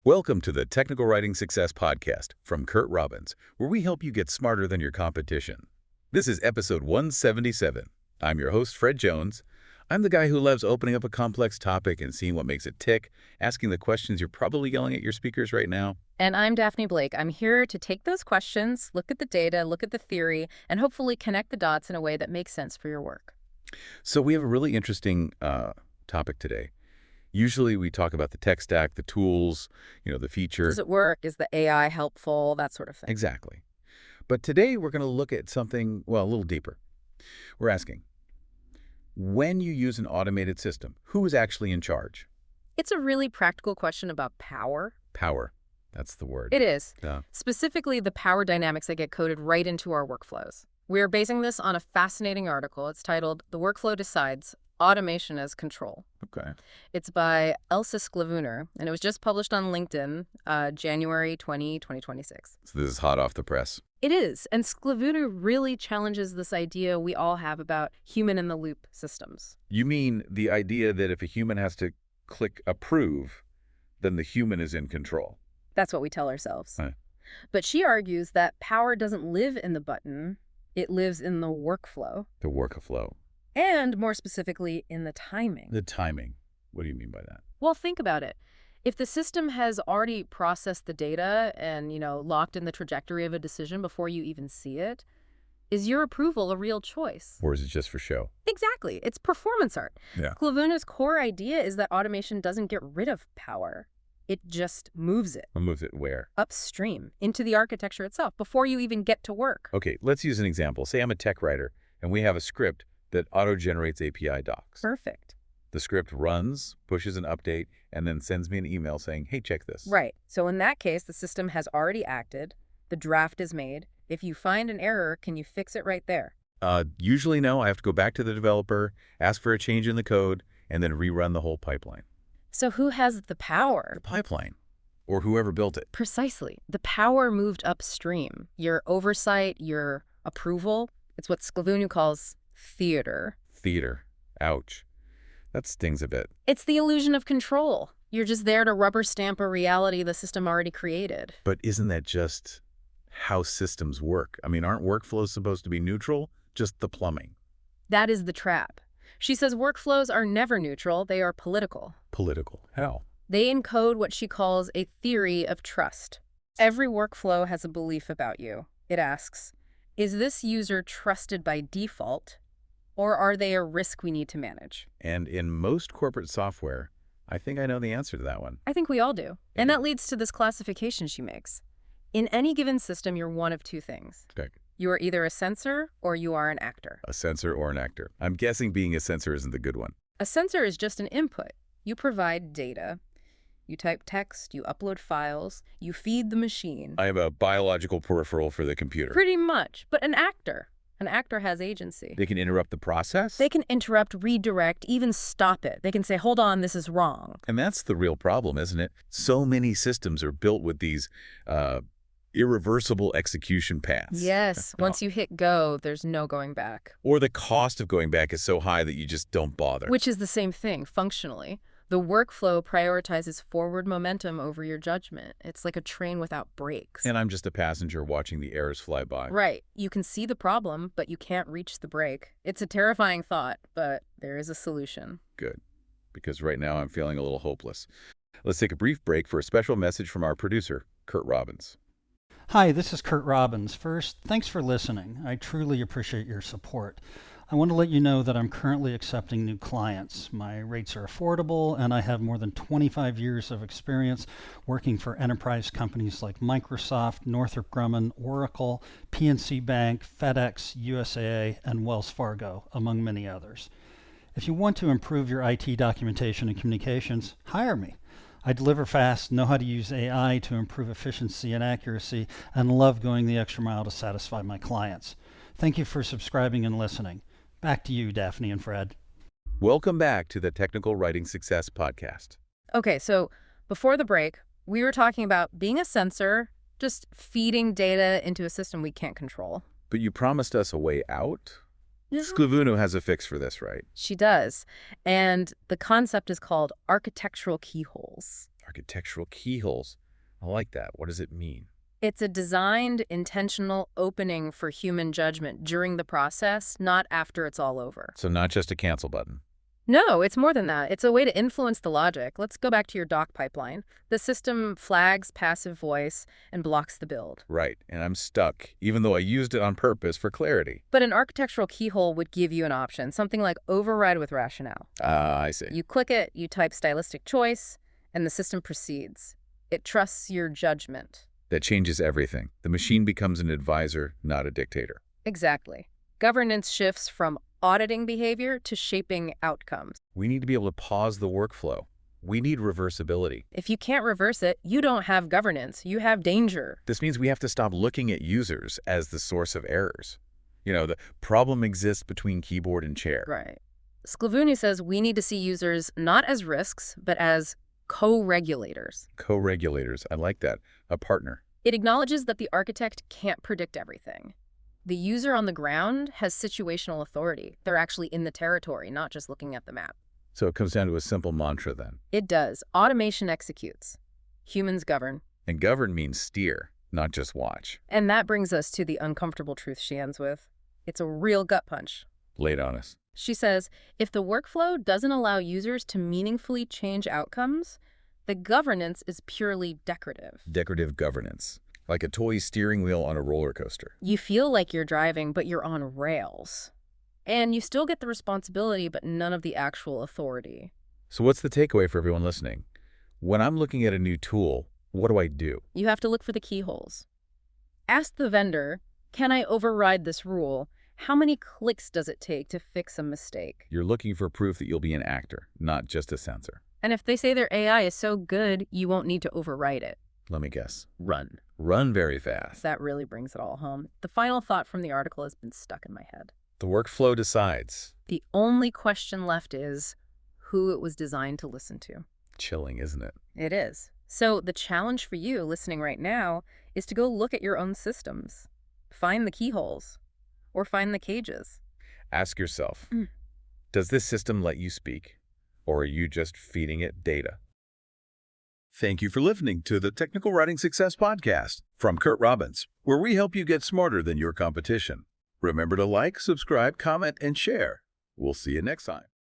Welcome to the Technical Writing Success Podcast from Kurt Robbins, where we help you get smarter than your competition. This is episode 177. I'm your host, Fred Jones. I'm the guy who loves opening up a complex topic and seeing what makes it tick, asking the questions you're probably yelling at your speakers right now. And I'm Daphne Blake. I'm here to take those questions, look at the data, look at the theory, and hopefully connect the dots in a way that makes sense for your work. So we have a really interesting topic today. Usually we talk about the tech stack, the tools, the feature. Does it work? Is the AI helpful? That sort of thing. Exactly. But today we're going to look at something, well, a little deeper. We're asking, when you use an automated system, who is actually in charge? It's a really practical question about power. Power. That's the word. It is. Yeah. Specifically, the power dynamics that get coded right into our workflows. We're basing this on a fascinating article. It's titled, "The Workflow Decides, Automation as Control." Okay. It's by Elsa Sklavounou, and it was just published on LinkedIn, January 2026. So this is hot off the press. It is, and Sklavounou really challenges this idea we all have about human-in-the-loop systems. You mean the idea that if a human has to click approve, then the human is in control? That's what we tell ourselves. Huh. But she argues that power doesn't live in the button, it lives in the workflow. The workflow. And more specifically, in the timing. The timing. What do you mean by that? Well, think about it. If the system has already processed the data and, locked in the trajectory of a decision before you even see it, is your approval a real choice? Or is it just for show? Exactly. It's performance art. Yeah. Sklavounu's core idea is that automation doesn't get rid of power. It just moves it. Moves it where? Upstream, into the architecture itself, before you even get to work. Okay, let's use an example. Say I'm a tech writer, and we have a script that auto-generates API docs. Perfect. The script runs, pushes an update, and then sends me an email saying, hey, check this. Right. So in that case, the system has already acted. The draft is made. If you find an error, can you fix it right there? Usually no. I have to go back to the developer, ask for a change in the code, and then rerun the whole pipeline. So who has the power? The pipeline, or whoever built it. Precisely. The power moved upstream. Your oversight, your approval. It's what Sklavounou calls theater. Theater. Ouch. That stings a bit. It's the illusion of control. You're just there to rubber stamp a reality the system already created. But isn't that just how systems work? I mean, aren't workflows supposed to be neutral? Just the plumbing. That is the trap. She says workflows are never neutral. They are political. Political. How? They encode what she calls a theory of trust. Every workflow has a belief about you. It asks, is this user trusted by default, or are they a risk we need to manage? And in most corporate software, I think I know the answer to that one. I think we all do. And that leads to this classification she makes. In any given system, you're one of two things. Okay. You are either a sensor or you are an actor. A sensor or an actor. I'm guessing being a sensor isn't the good one. A sensor is just an input. You provide data. You type text, you upload files, you feed the machine. I have a biological peripheral for the computer. Pretty much. But an actor has agency. They can interrupt the process? They can interrupt, redirect, even stop it. They can say, hold on, this is wrong. And that's the real problem, isn't it? So many systems are built with these irreversible execution paths. Yes. Once you hit go, there's no going back. Or the cost of going back is so high that you just don't bother. Which is the same thing, functionally. The workflow prioritizes forward momentum over your judgment. It's like a train without brakes. And I'm just a passenger watching the errors fly by. Right. You can see the problem, but you can't reach the brake. It's a terrifying thought, but there is a solution. Good. Because right now I'm feeling a little hopeless. Let's take a brief break for a special message from our producer, Kurt Robbins. Hi, this is Kurt Robbins. First, thanks for listening. I truly appreciate your support. I want to let you know that I'm currently accepting new clients. My rates are affordable, and I have more than 25 years of experience working for enterprise companies like Microsoft, Northrop Grumman, Oracle, PNC Bank, FedEx, USAA, and Wells Fargo, among many others. If you want to improve your IT documentation and communications, hire me. I deliver fast, know how to use AI to improve efficiency and accuracy, and love going the extra mile to satisfy my clients. Thank you for subscribing and listening. Back to you, Daphne and Fred. Welcome back to the Technical Writing Success Podcast. Okay, so before the break, we were talking about being a sensor, just feeding data into a system we can't control. But you promised us a way out? Sklavounou has a fix for this, right? She does. And the concept is called architectural keyholes. Architectural keyholes. I like that. What does it mean? It's a designed, intentional opening for human judgment during the process, not after it's all over. So not just a cancel button. No, it's more than that. It's a way to influence the logic. Let's go back to your doc pipeline. The system flags passive voice and blocks the build. Right, and I'm stuck, even though I used it on purpose for clarity. But an architectural keyhole would give you an option, something like override with rationale. I see. You click it, you type stylistic choice, and the system proceeds. It trusts your judgment. That changes everything. The machine becomes an advisor, not a dictator. Exactly. Governance shifts from auditing behavior to shaping outcomes. We need to be able to pause the workflow. We need reversibility. If you can't reverse it, you don't have governance. You have danger. This means we have to stop looking at users as the source of errors. The problem exists between keyboard and chair. Right. Sklavounou says we need to see users not as risks, but as co-regulators. Co-regulators. I like that. A partner. It acknowledges that the architect can't predict everything. The user on the ground has situational authority. They're actually in the territory, not just looking at the map. So it comes down to a simple mantra then. It does. Automation executes. Humans govern. And govern means steer, not just watch. And that brings us to the uncomfortable truth she ends with. It's a real gut punch. Lay it on us. She says, if the workflow doesn't allow users to meaningfully change outcomes, the governance is purely decorative. Decorative governance. Like a toy steering wheel on a roller coaster. You feel like you're driving, but you're on rails. And you still get the responsibility, but none of the actual authority. So what's the takeaway for everyone listening? When I'm looking at a new tool, what do I do? You have to look for the keyholes. Ask the vendor, can I override this rule? How many clicks does it take to fix a mistake? You're looking for proof that you'll be an actor, not just a sensor. And if they say their AI is so good, you won't need to override it. Let me guess. Run. Run very fast. That really brings it all home. The final thought from the article has been stuck in my head. The workflow decides. The only question left is who it was designed to listen to. Chilling, isn't it? It is. So the challenge for you listening right now is to go look at your own systems. Find the keyholes or find the cages. Ask yourself, does this system let you speak, or are you just feeding it data? Thank you for listening to the Technical Writing Success Podcast from Kurt Robbins, where we help you get smarter than your competition. Remember to like, subscribe, comment, and share. We'll see you next time.